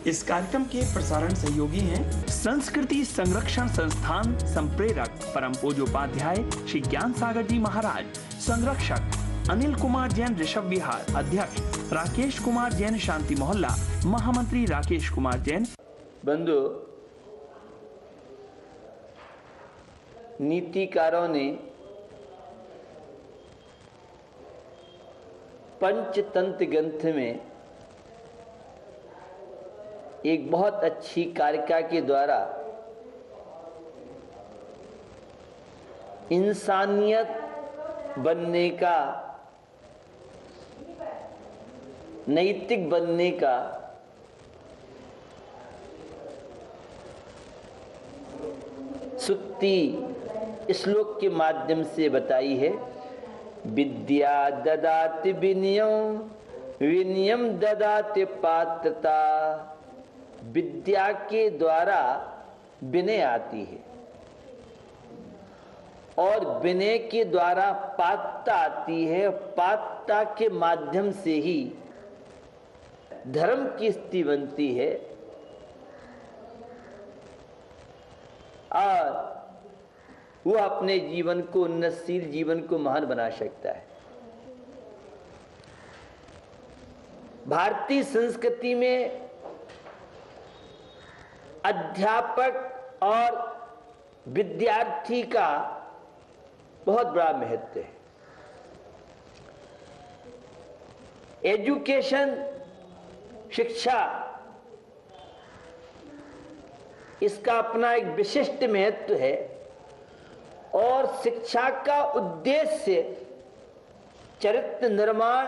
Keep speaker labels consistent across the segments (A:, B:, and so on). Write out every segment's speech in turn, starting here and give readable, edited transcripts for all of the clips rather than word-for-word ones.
A: इस कार्यक्रम के प्रसारण सहयोगी हैं संस्कृति संरक्षण संस्थान संप्रेरक परम पूज्योपाध्याय श्री ज्ञान सागर जी महाराज, संरक्षक अनिल कुमार जैन ऋषभ विहार, अध्यक्ष राकेश कुमार जैन शांति मोहल्ला, महामंत्री राकेश कुमार जैन।
B: बंधु, नीतिकारों ने पंचतंत्र ग्रंथ में एक बहुत अच्छी कारिका के द्वारा इंसानियत बनने का, नैतिक बनने का सुक्ति श्लोक के माध्यम से बताई है। विद्या ददाति विनयम, विनयम ददाति पात्रता। विद्या के द्वारा विनय आती है और विनय के द्वारा पात्रता आती है। पात्रता के माध्यम से ही धर्म की स्थिति बनती है और वो अपने जीवन को, उन्नतशील जीवन को महान बना सकता है। भारतीय संस्कृति में अध्यापक और विद्यार्थी का बहुत बड़ा महत्व है। एजुकेशन, शिक्षा, इसका अपना एक विशिष्ट महत्व है और शिक्षा का उद्देश्य चरित्र निर्माण,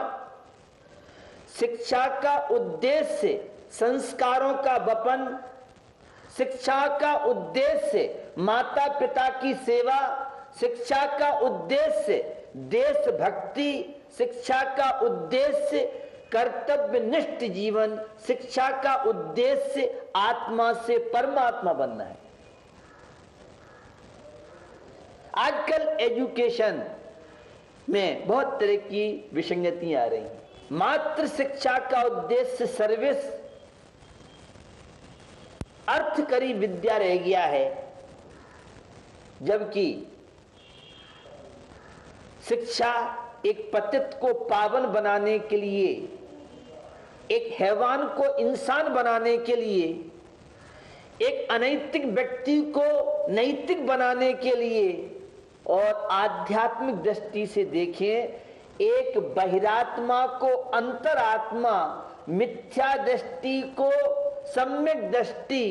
B: शिक्षा का उद्देश्य संस्कारों का वपन, शिक्षा का उद्देश्य माता पिता की सेवा, शिक्षा का उद्देश्य देशभक्ति, शिक्षा का उद्देश्य कर्तव्यनिष्ठ जीवन, शिक्षा का उद्देश्य आत्मा से परमात्मा बनना है। आजकल एजुकेशन में बहुत तरह की विसंगतियां आ रही हैं। मात्र शिक्षा का उद्देश्य सर्विस, अर्थकरी विद्या रह गया है, जबकि शिक्षा एक पतित को पावन बनाने के लिए, एक हैवान को इंसान बनाने के लिए, एक अनैतिक व्यक्ति को नैतिक बनाने के लिए और आध्यात्मिक दृष्टि से देखें, एक बहिरात्मा को अंतरात्मा, मिथ्या दृष्टि को सम्यक दृष्टि,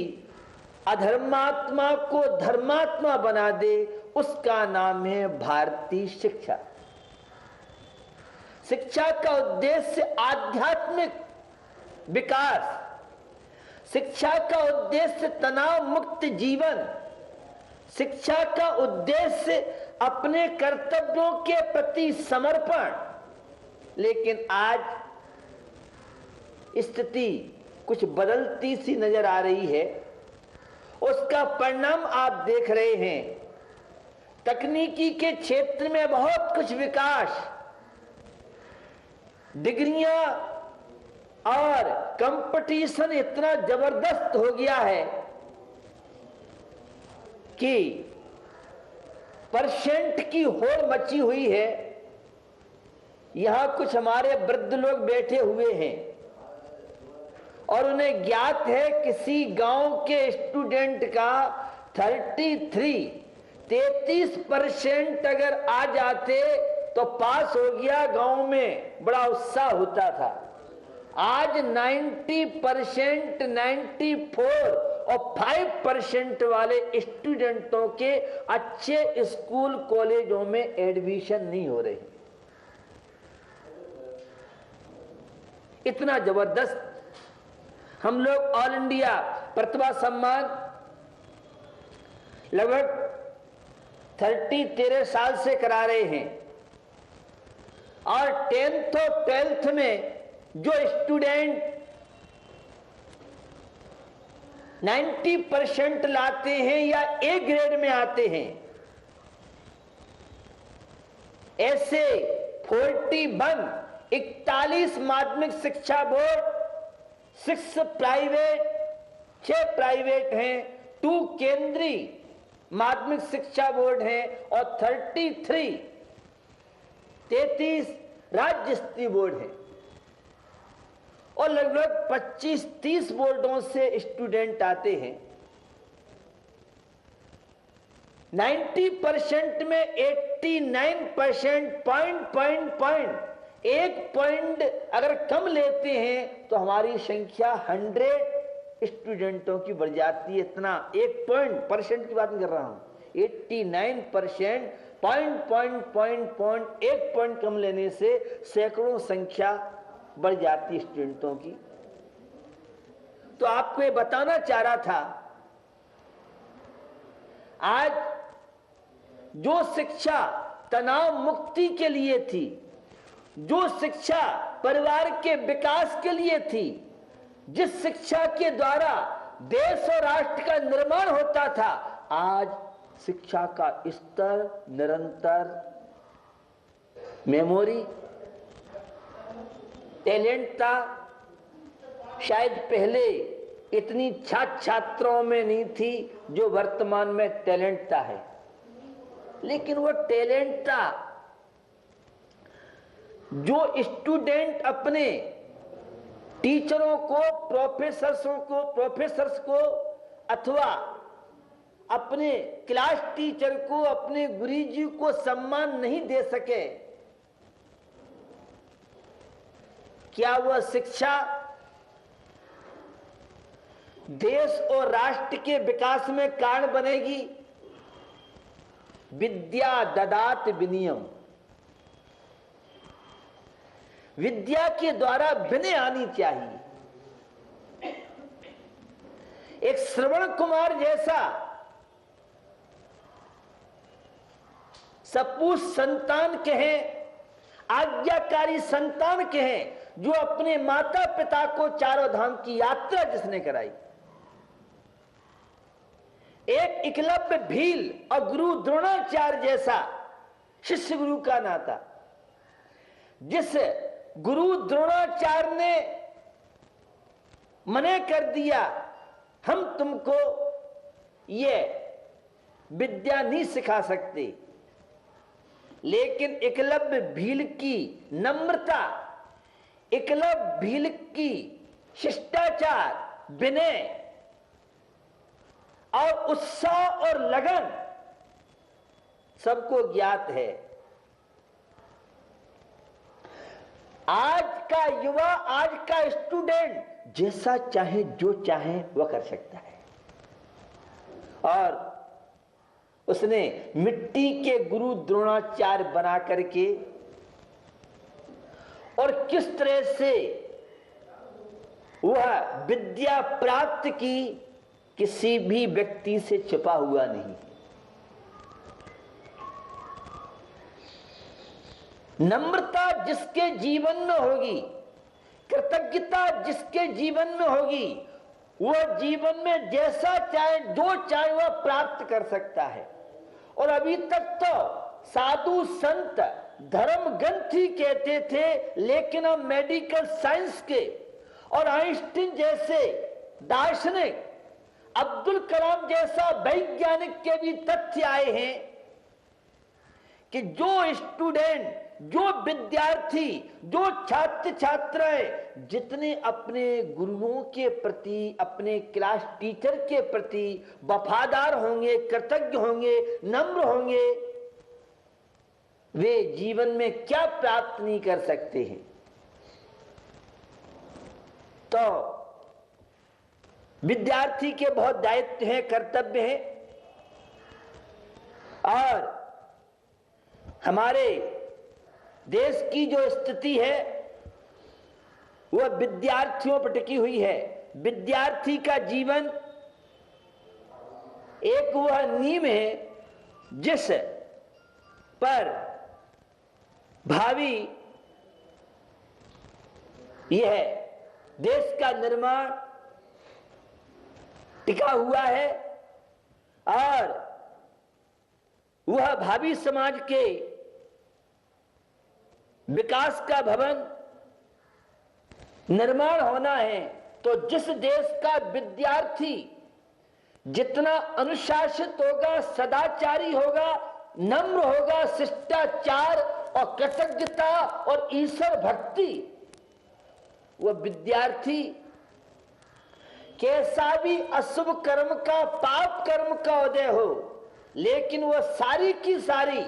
B: अधर्मात्मा को धर्मात्मा बना दे, उसका नाम है भारतीय शिक्षा। शिक्षा का उद्देश्य आध्यात्मिक विकास, शिक्षा का उद्देश्य तनाव मुक्त जीवन, शिक्षा का उद्देश्य अपने कर्तव्यों के प्रति समर्पण। लेकिन आज स्थिति कुछ बदलती सी नजर आ रही है। उसका परिणाम आप देख रहे हैं। तकनीकी के क्षेत्र में बहुत कुछ विकास, डिग्रियां और कंपटीशन इतना जबरदस्त हो गया है कि परसेंट की होड़ मची हुई है। यहां कुछ हमारे वृद्ध लोग बैठे हुए हैं और उन्हें ज्ञात है किसी गांव के स्टूडेंट का 33% अगर आ जाते तो पास हो गया, गांव में बड़ा उत्साह होता था। आज 90%, 94 और 5% वाले स्टूडेंटों के अच्छे स्कूल कॉलेजों में एडमिशन नहीं हो रही। इतना जबरदस्त। हम लोग ऑल इंडिया प्रतिभा सम्मान लगभग 13 साल से करा रहे हैं और 10th और 12th में जो स्टूडेंट 90% लाते हैं या ए ग्रेड में आते हैं, ऐसे 41 माध्यमिक शिक्षा बोर्ड, 6 प्राइवेट 6 प्राइवेट हैं, 2 केंद्रीय माध्यमिक शिक्षा बोर्ड हैं और 33 राज्य स्तरीय बोर्ड हैं और लगभग 25-30 बोर्डों से स्टूडेंट आते हैं। 90% में 89% एक पॉइंट अगर कम लेते हैं तो हमारी संख्या 100 स्टूडेंटों की बढ़ जाती है। इतना 1% की बात नहीं कर रहा हूं, 89% एक पॉइंट कम लेने से सैकड़ों संख्या बढ़ जाती है स्टूडेंटों की। तो आपको ये बताना चाह रहा था, आज जो शिक्षा तनाव मुक्ति के लिए थी, जो शिक्षा परिवार के विकास के लिए थी, जिस शिक्षा के द्वारा देश और राष्ट्र का निर्माण होता था, आज शिक्षा का स्तर निरंतर मेमोरी टैलेंट था। शायद पहले इतनी छात्रों में नहीं थी जो वर्तमान में टैलेंटता है, लेकिन वो टैलेंटता जो स्टूडेंट अपने टीचरों को, प्रोफेसर्स को अथवा अपने क्लास टीचर को, अपने गुरुजी को सम्मान नहीं दे सके, क्या वह शिक्षा देश और राष्ट्र के विकास में कारण बनेगी? विद्या ददात विनयम, विद्या के द्वारा विनय आनी चाहिए। एक श्रवण कुमार जैसा सपूत संतान कहें, आज्ञाकारी संतान कहें, जो अपने माता पिता को चारों धाम की यात्रा जिसने कराई, एक एकलव्य भील और गुरु द्रोणाचार्य जैसा शिष्य गुरु का नाता, जिस गुरु द्रोणाचार्य ने मने कर दिया, हम तुमको ये विद्या नहीं सिखा सकते, लेकिन एकलव्य भील की नम्रता, एकलव्य भील की शिष्टाचार, विनय और उत्साह और लगन सबको ज्ञात है। आज का युवा, आज का स्टूडेंट जैसा चाहे जो चाहे वह कर सकता है, और उसने मिट्टी के गुरु द्रोणाचार्य बना करके और किस तरह से वह विद्या प्राप्त की, किसी भी व्यक्ति से छिपा हुआ नहीं। नम्रता जिसके जीवन में होगी, कृतज्ञता जिसके जीवन में होगी, वह जीवन में जैसा चाहे जो चाहे वह प्राप्त कर सकता है। और अभी तक तो साधु संत धर्म ग्रंथ ही कहते थे, लेकिन अब मेडिकल साइंस के और आइंस्टीन जैसे दार्शनिक, अब्दुल कलाम जैसा वैज्ञानिक के भी तथ्य आए हैं कि जो स्टूडेंट, जो विद्यार्थी, जो छात्र छात्राएं जितने अपने गुरुओं के प्रति, अपने क्लास टीचर के प्रति वफादार होंगे, कृतज्ञ होंगे, नम्र होंगे, वे जीवन में क्या प्राप्त नहीं कर सकते हैं। तो विद्यार्थी के बहुत दायित्व हैं, कर्तव्य हैं, और हमारे देश की जो स्थिति है वह विद्यार्थियों पर टिकी हुई है। विद्यार्थी का जीवन एक वह नींव है जिस पर भावी यह देश का निर्माण टिका हुआ है, और वह भावी समाज के विकास का भवन निर्माण होना है। तो जिस देश का विद्यार्थी जितना अनुशासित होगा, सदाचारी होगा, नम्र होगा, शिष्टाचार और कृतज्ञता और ईश्वर भक्ति, वह विद्यार्थी कैसा भी अशुभ कर्म का, पाप कर्म का उदय हो, लेकिन वह सारी की सारी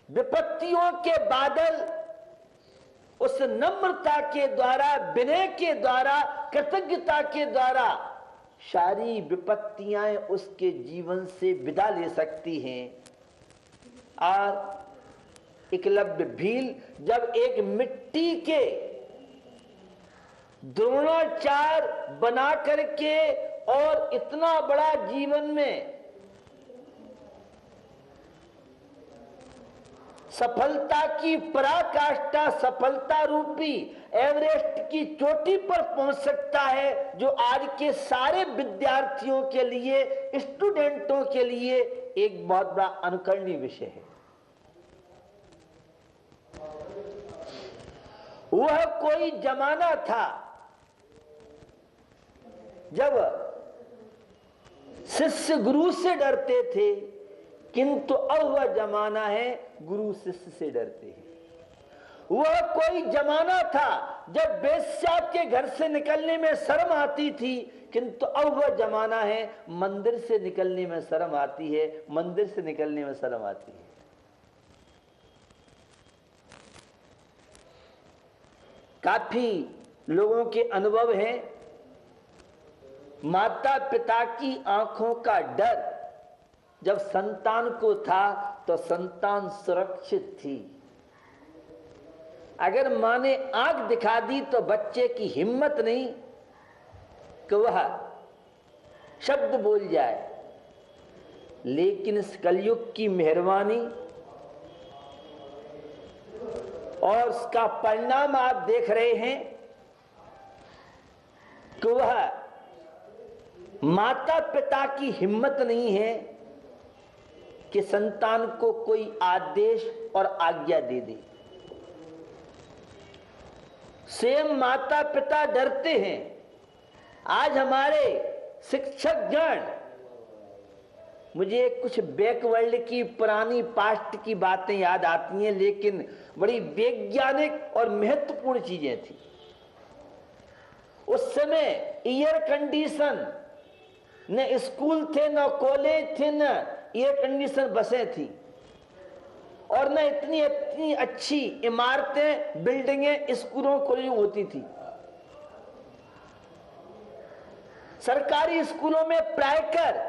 B: विपत्तियों के बादल उस नम्रता के द्वारा, विनय के द्वारा, कृतज्ञता के द्वारा सारी विपत्तियां उसके जीवन से विदा ले सकती हैं। और एकलव्य भील जब एक मिट्टी के द्रोणाचार बना करके और इतना बड़ा जीवन में सफलता की पराकाष्ठा, सफलता रूपी एवरेस्ट की चोटी पर पहुंच सकता है, जो आज के सारे विद्यार्थियों के लिए, स्टूडेंटों के लिए एक बहुत बड़ा अनुकरणीय विषय है। वह कोई जमाना था जब शिष्य गुरु से डरते थे, किंतु अब वह जमाना है गुरु शिष्य से डरते हैं। वह कोई जमाना था जब वेश्या के घर से निकलने में शर्म आती थी, किंतु अब वह जमाना है मंदिर से निकलने में शर्म आती है, मंदिर से निकलने में शर्म आती है। काफी लोगों के अनुभव हैं, माता पिता की आंखों का डर जब संतान को था तो संतान सुरक्षित थी। अगर मां ने आंख दिखा दी तो बच्चे की हिम्मत नहीं कि वह शब्द बोल जाए। लेकिन इस कलयुग की मेहरबानी और उसका परिणाम आप देख रहे हैं कि वह माता पिता की हिम्मत नहीं है कि संतान को कोई आदेश और आज्ञा दे दे। स्वयं माता पिता डरते हैं। आज हमारे शिक्षक गण, मुझे कुछ बैकवर्ल्ड की पुरानी पास्ट की बातें याद आती हैं, लेकिन बड़ी वैज्ञानिक और महत्वपूर्ण चीजें थी। उस समय एयर कंडीशन न स्कूल थे, न कॉलेज थे, न एयर कंडीशन बसें थी, और न इतनी इतनी अच्छी इमारतें, बिल्डिंगें स्कूलों कॉलेजों होती थी। सरकारी स्कूलों में पढ़ाकर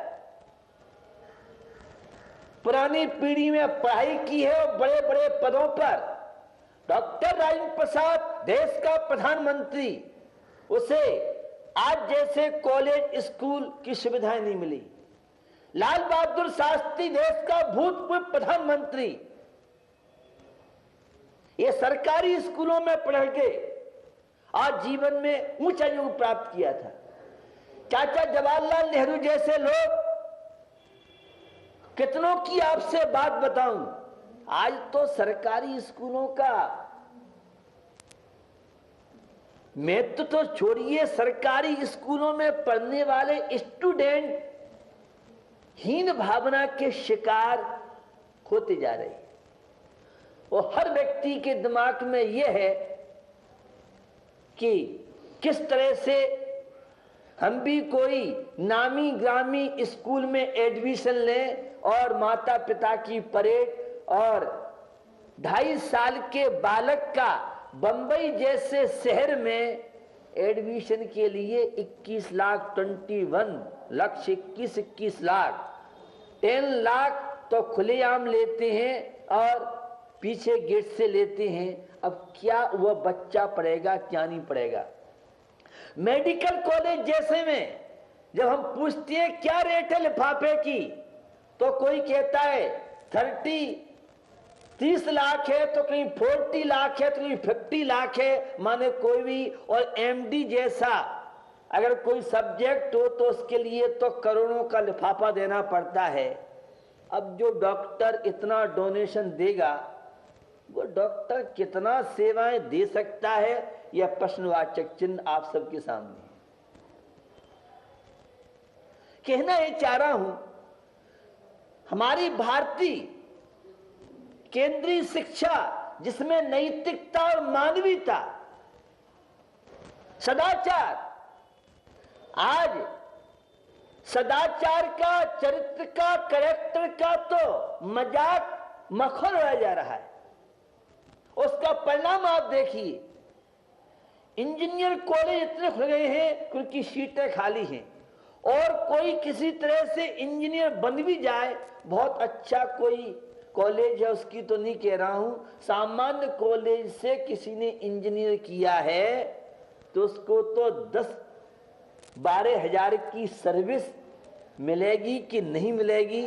B: पुरानी पीढ़ी में पढ़ाई की है और बड़े बड़े पदों पर डॉक्टर राजेंद्र प्रसाद, देश का प्रधानमंत्री, उसे आज जैसे कॉलेज स्कूल की सुविधाएं नहीं मिली। लाल बहादुर शास्त्री, देश का भूतपूर्व प्रधानमंत्री, ये सरकारी स्कूलों में पढ़ के आज जीवन में ऊंचाइयों प्राप्त किया था। चाचा जवाहरलाल नेहरू जैसे लोग, कितनों की आपसे बात बताऊं, आज तो सरकारी स्कूलों का महत्व तो छोड़िए, सरकारी स्कूलों में पढ़ने वाले स्टूडेंट हीन भावना के शिकार होते जा रहे हैं। और हर व्यक्ति के दिमाग में यह है कि किस तरह से हम भी कोई नामी ग्रामी स्कूल में एडमिशन लें और माता पिता की परेड, और 2.5 साल के बालक का बंबई जैसे शहर में एडमिशन के लिए 21 लाख 21 लक्ष्य 21 लाख 10 लाख तो खुलेआम लेते हैं और पीछे गेट से लेते हैं। अब क्या वह बच्चा पढ़ेगा, क्या नहीं पढ़ेगा? मेडिकल कॉलेज जैसे में जब हम पूछते हैं क्या रेट है लिफाफे की, तो कोई कहता है 30 लाख है, तो कहीं 40 लाख है, तो कहीं 50 लाख है, माने कोई भी। और एमडी जैसा अगर कोई सब्जेक्ट हो तो उसके लिए तो करोड़ों का लिफाफा देना पड़ता है। अब जो डॉक्टर इतना डोनेशन देगा वो डॉक्टर कितना सेवाएं दे सकता है, यह प्रश्नवाचक चिन्ह आप सबके सामने है। कहना ये चाह रहा हूं, हमारी भारतीय केंद्रीय शिक्षा जिसमें नैतिकता और मानवीयता, सदाचार, आज सदाचार का, चरित्र का, कैरेक्टर का तो मजाक मखौल उड़ाया जा रहा है। उसका परिणाम आप देखिए, इंजीनियर कॉलेज इतने खुल गए हैं क्योंकि सीटें खाली हैं, और कोई किसी तरह से इंजीनियर बन भी जाए, बहुत अच्छा कोई कॉलेज है उसकी तो नहीं कह रहा हूं, सामान्य कॉलेज से किसी ने इंजीनियर किया है तो उसको तो 10-12 हजार की सर्विस मिलेगी कि नहीं मिलेगी,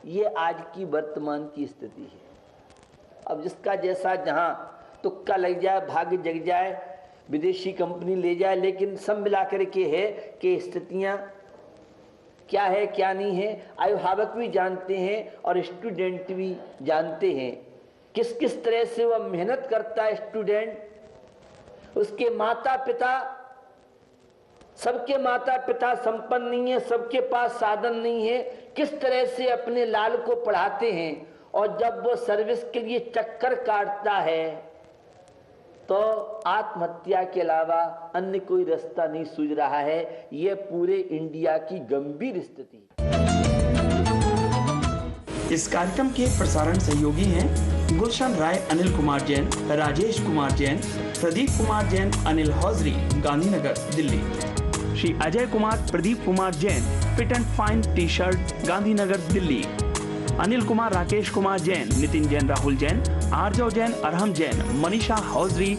B: ये आज की वर्तमान की स्थिति है। अब जिसका जैसा जहां तुक्का लग जाए, भाग्य जग जाए, विदेशी कंपनी ले जाए, लेकिन सब मिलाकर के है कि स्थितियां क्या है क्या नहीं है, अभिभावक भी जानते हैं और स्टूडेंट भी जानते हैं किस किस तरह से वह मेहनत करता है स्टूडेंट। उसके माता पिता, सबके माता पिता संपन्न नहीं है, सबके पास साधन नहीं है, किस तरह से अपने लाल को पढ़ाते हैं, और जब वो सर्विस के लिए चक्कर काटता है तो आत्महत्या के अलावा अन्य कोई रास्ता नहीं सूझ रहा है। यह पूरे इंडिया की गंभीर स्थिति।
A: इस कार्यक्रम के प्रसारण सहयोगी हैं Gulshan Rai, Anil Kumar Jain, Rajesh Kumar Jain, Pradeep Kumar Jain, Anil hosiery, Gandhinagar, Delhi. Shri Ajay Kumar, Pradeep Kumar Jain, fit and fine T shirt, Gandhinagar, Delhi. Anil Kumar, Rakesh Kumar Jain, Nitin Jain, Rahul Jain, Aarjav Jain, Arham Jain, Manisha hosiery,